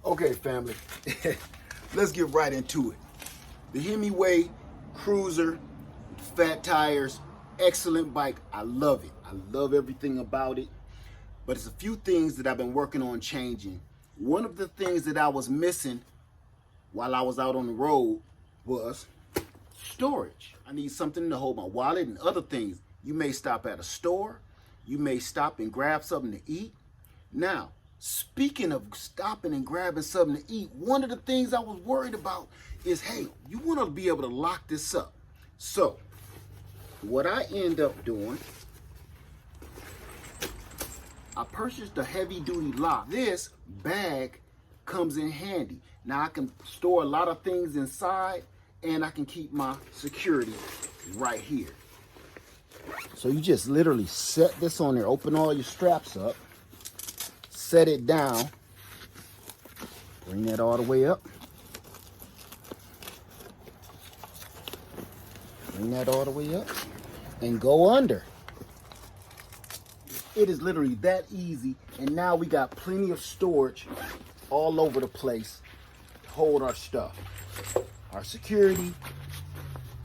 Okay, family, let's get right into it. The Hemiway Cruiser, fat tires, excellent bike. I love it. I love everything about it. But it's a few things that I've been working on changing. One of the things that I was missing while I was out on the road was storage. I need something to hold my wallet and other things. You may stop at a store. You may stop and grab something to eat. Now, speaking of stopping and grabbing something to eat, one of the things I was worried about is, hey, you want to be able to lock this up. So, what I end up doing, I purchased a heavy duty lock. This bag comes in handy. Now I can store a lot of things inside and I can keep my security right here. So you just literally set this on there, open all your straps up, set it down, bring that all the way up, bring that all the way up, and go under. It is literally that easy, and now we got plenty of storage all over the place to hold our stuff, our security,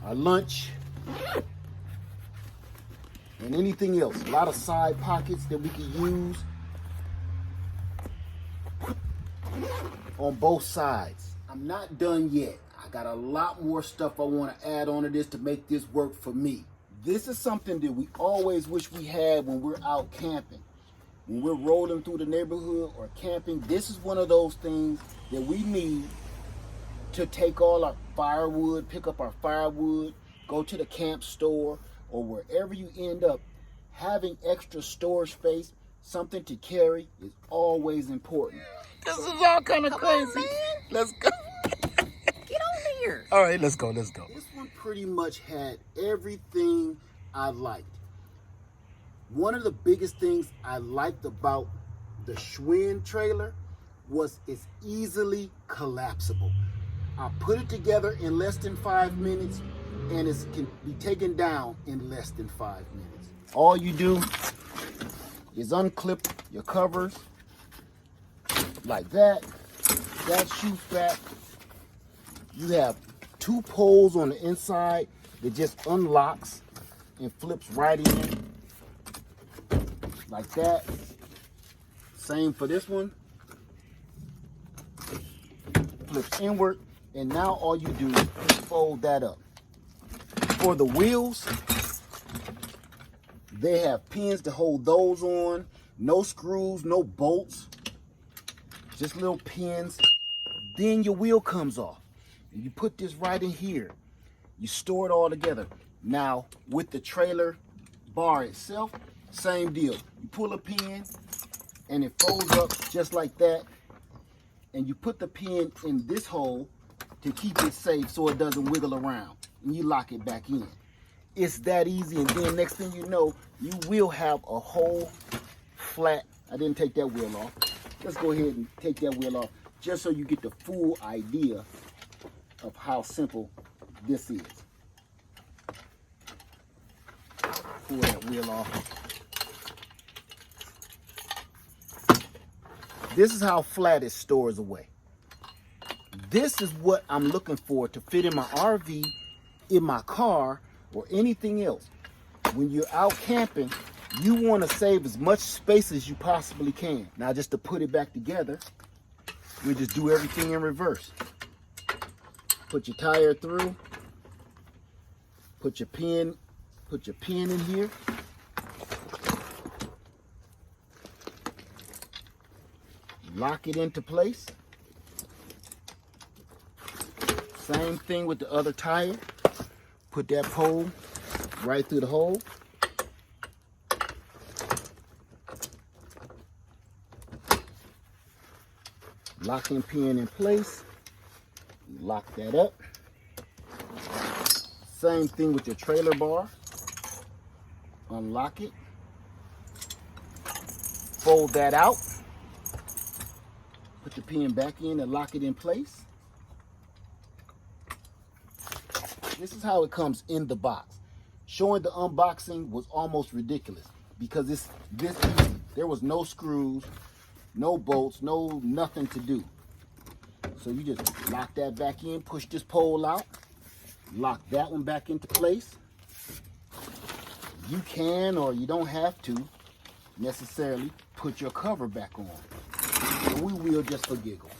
our lunch, and anything else. A lot of side pockets that we can use on both sides. I'm not done yet. I got a lot more stuff I want to add on to this to make this work for me. This is something that we always wish we had when we're out camping. When we're rolling through the neighborhood or camping, this is one of those things that we need to take all our firewood, pick up our firewood, go to the camp store, or wherever you end up. Having extra storage space, something to carry, is always important. This is all kind of crazy. On, man. Let's go. Get on here. All right, let's go. This one pretty much had everything I liked. One of the biggest things I liked about the Schwinn trailer was it's easily collapsible. I put it together in less than 5 minutes and it can be taken down in less than 5 minutes. All you do is unclip your covers like that. That shoots back. You have 2 poles on the inside that just unlocks and flips right in like that. Same for this one. Flips inward, and now all you do is fold that up. For the wheels, they have pins to hold those on. No screws, no bolts, just little pins. Then your wheel comes off. And you put this right in here. You store it all together. Now, with the trailer bar itself, same deal. You pull a pin and it folds up just like that. And you put the pin in this hole to keep it safe so it doesn't wiggle around. And you lock it back in. It's that easy. And then next thing you know, you will have a whole flat. I didn't take that wheel off. Let's go ahead and take that wheel off just so you get the full idea of how simple this is. Pull that wheel off. This is how flat it stores away. This is what I'm looking for to fit in my RV, in my car, or anything else. When you're out camping, you want to save as much space as you possibly can. Now, just to put it back together, we just do everything in reverse. Put your tire through. Put your pin in here. Lock it into place. Same thing with the other tire. Put that pole right through the hole. Locking pin in place. Lock that up. Same thing with your trailer bar. Unlock it. Fold that out. Put the pin back in and lock it in place. This is how it comes in the box. Showing the unboxing was almost ridiculous because it's this easy. There was no screws, no bolts, no nothing to do. So you just lock that back in, push this pole out, lock that one back into place. You can, or you don't have to necessarily put your cover back on. And we will just for giggles.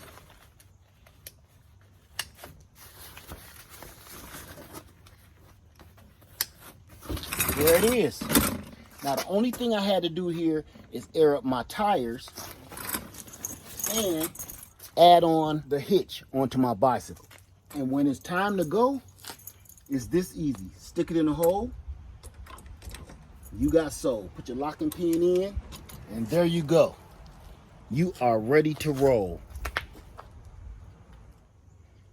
There it is. Now the only thing I had to do here is air up my tires and add on the hitch onto my bicycle. And when it's time to go, it's this easy. Stick it in the hole. You got sold. Put your locking pin in, and there you go. You are ready to roll.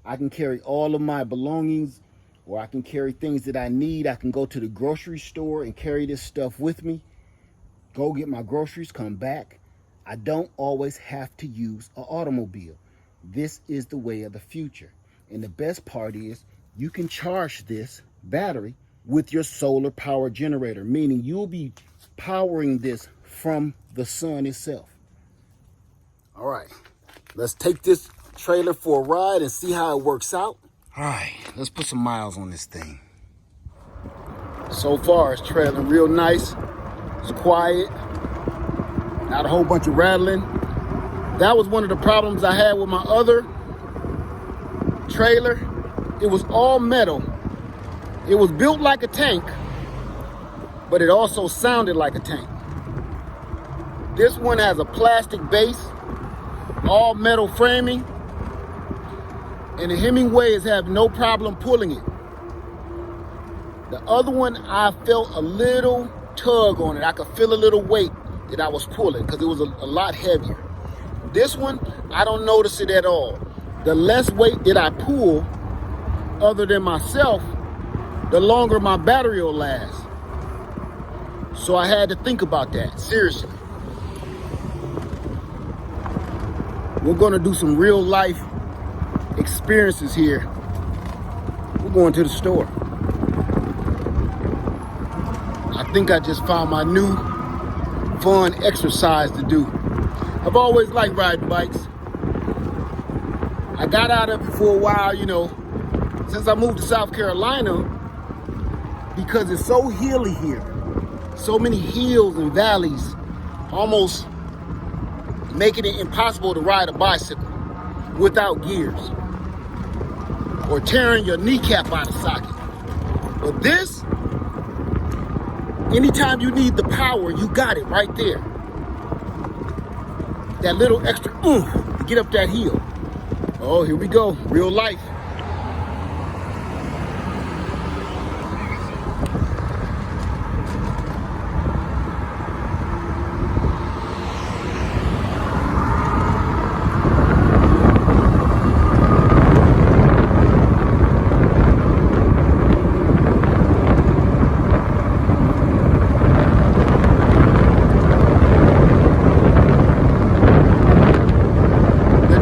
I can carry all of my belongings, or I can carry things that I need. I can go to the grocery store and carry this stuff with me. Go get my groceries, come back. I don't always have to use an automobile. This is the way of the future. And the best part is you can charge this battery with your solar power generator, meaning you'll be powering this from the sun itself. All right, let's take this trailer for a ride and see how it works out. All right, let's put some miles on this thing. So far, it's trailing real nice. It's quiet, not a whole bunch of rattling. That was one of the problems I had with my other trailer. It was all metal. It was built like a tank, but it also sounded like a tank. This one has a plastic base, all metal framing, and the Hemingways have no problem pulling it. The other one, I felt a little tug on it. I could feel a little weight that I was pulling because it was a lot heavier. This one, I don't notice it at all. The less weight that I pull, other than myself, the longer my battery will last. So I had to think about that, seriously. We're gonna do some real life experiences here. We're going to the store. I think I just found my new fun exercise to do. I've always liked riding bikes. I got out of it for a while, you know, since I moved to South Carolina, because it's so hilly here. So many hills and valleys, almost making it impossible to ride a bicycle without gears or tearing your kneecap out of socket. But this, anytime you need the power, you got it right there. That little extra oomph to get up that hill. Oh, here we go, real life.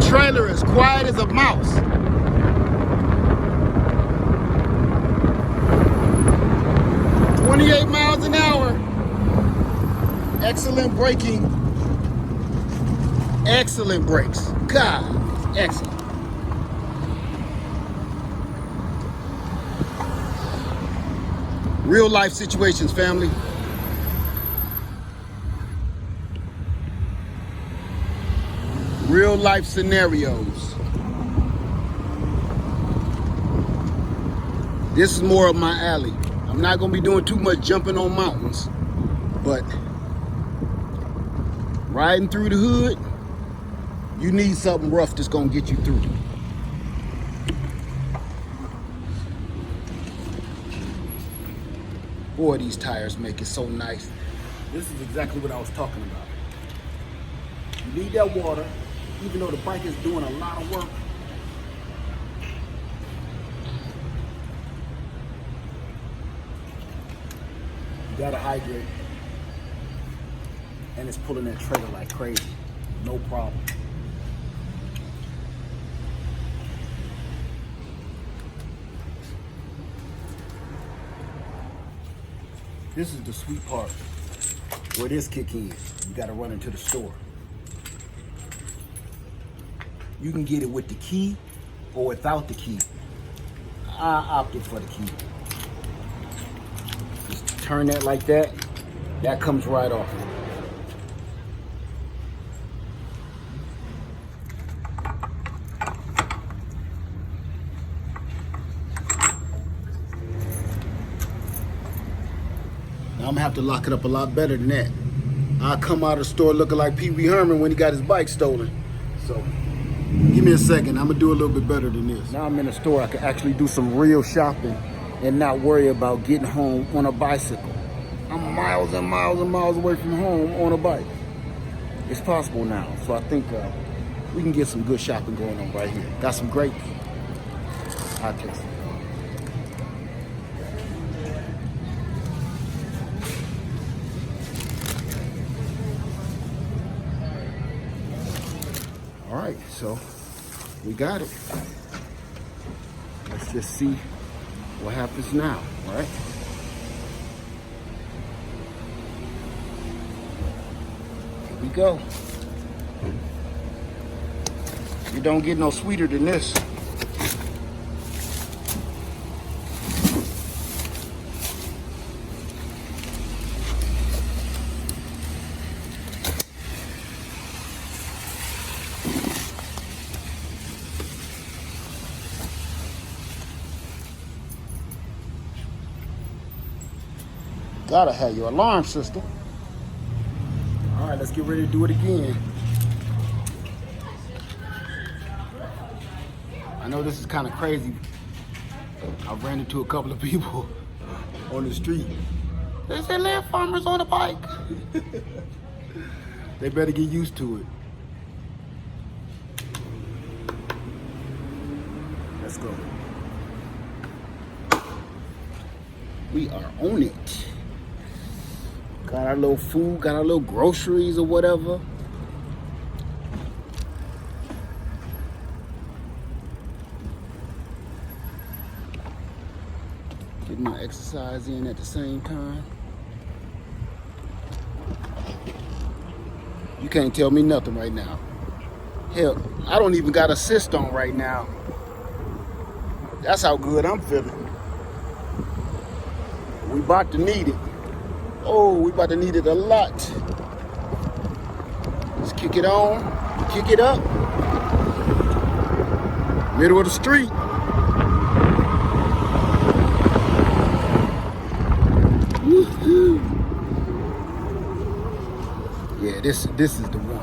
Trailer is quiet as a mouse. "28 miles an hour. Excellent braking. Excellent brakes. God, excellent. Real life situations, family. Real life scenarios. This is more of my alley. I'm not gonna be doing too much jumping on mountains, but riding through the hood, you need something rough that's gonna get you through. Boy, these tires make it so nice. This is exactly what I was talking about. You need that water. Even though the bike is doing a lot of work, you gotta hydrate. And it's pulling that trailer like crazy. No problem. This is the sweet part where this kick in. You gotta run into the store. You can get it with the key or without the key. I opted for the key. Just turn that like that. That comes right off. Now I'm gonna have to lock it up a lot better than that. I'll come out of the store looking like Pee Wee Herman when he got his bike stolen. So, give me a second. I'm gonna do a little bit better than this. Now I'm in the store. I can actually do some real shopping and not worry about getting home on a bicycle. I'm miles and miles and miles away from home on a bike. It's possible now. So I think we can get some good shopping going on right here. Got some grapes. I'll taste it. All right, so we got it. Let's just see what happens now, all right? Here we go. You don't get no sweeter than this. Gotta have your alarm system. All right, let's get ready to do it again. I know this is kind of crazy. I ran into a couple of people on the street. They said, "Land farmers on a bike." They better get used to it. Let's go. We are on it. Got our little food, got our little groceries or whatever. Get my exercise in at the same time. You can't tell me nothing right now. Hell, I don't even got assist on right now. That's how good I'm feeling. We about to need it. Oh, we about to need it a lot. Let's kick it on, kick it up. Middle of the street. Woo-hoo. Yeah, this is the one.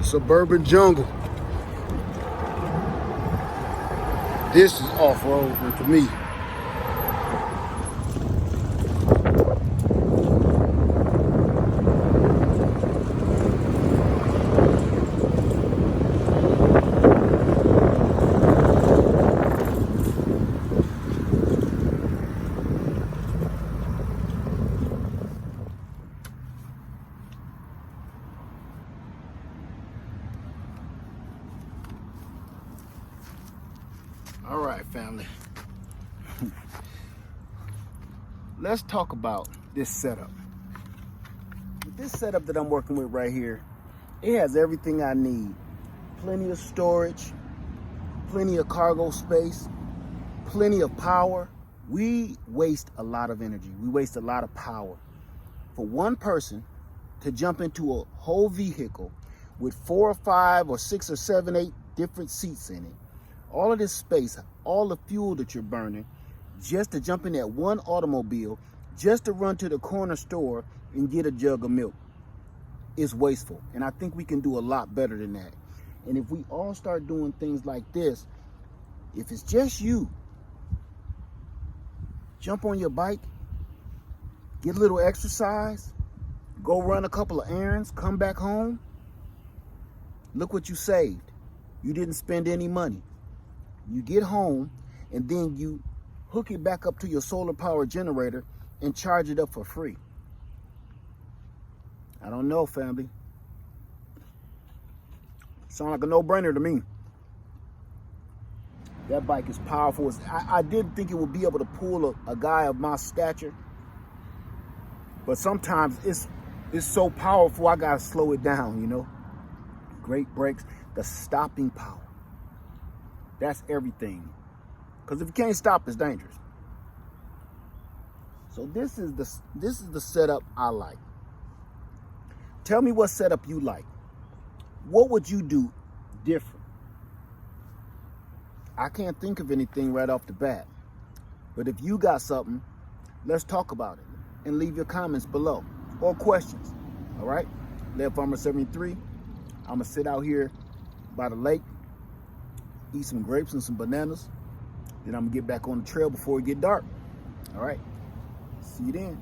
Suburban jungle. This is off-roading for me. All right, family. Let's talk about this setup. This setup that I'm working with right here, it has everything I need. Plenty of storage, plenty of cargo space, plenty of power. We waste a lot of energy. We waste a lot of power. For one person to jump into a whole vehicle with 4 or 5 or 6 or 7, 8 different seats in it, all of this space, all the fuel that you're burning, just to jump in that one automobile, just to run to the corner store and get a jug of milk, is wasteful. And I think we can do a lot better than that. And if we all start doing things like this, if it's just you, jump on your bike, get a little exercise, go run a couple of errands, come back home, look what you saved. You didn't spend any money. You get home and then you hook it back up to your solar power generator and charge it up for free. I don't know, family. Sound like a no-brainer to me. That bike is powerful. I didn't think it would be able to pull a guy of my stature, but sometimes it's so powerful I gotta slow it down, you know. Great brakes, the stopping power. That's everything. Because if you can't stop, it's dangerous. So this is the setup I like. Tell me what setup you like. What would you do different? I can't think of anything right off the bat. But if you got something, let's talk about it. And leave your comments below. Or questions. Alright? Lead Farmer 73. I'm going to sit out here by the lake. Eat some grapes and some bananas. Then I'm going to get back on the trail before it get dark. Alright? See you then.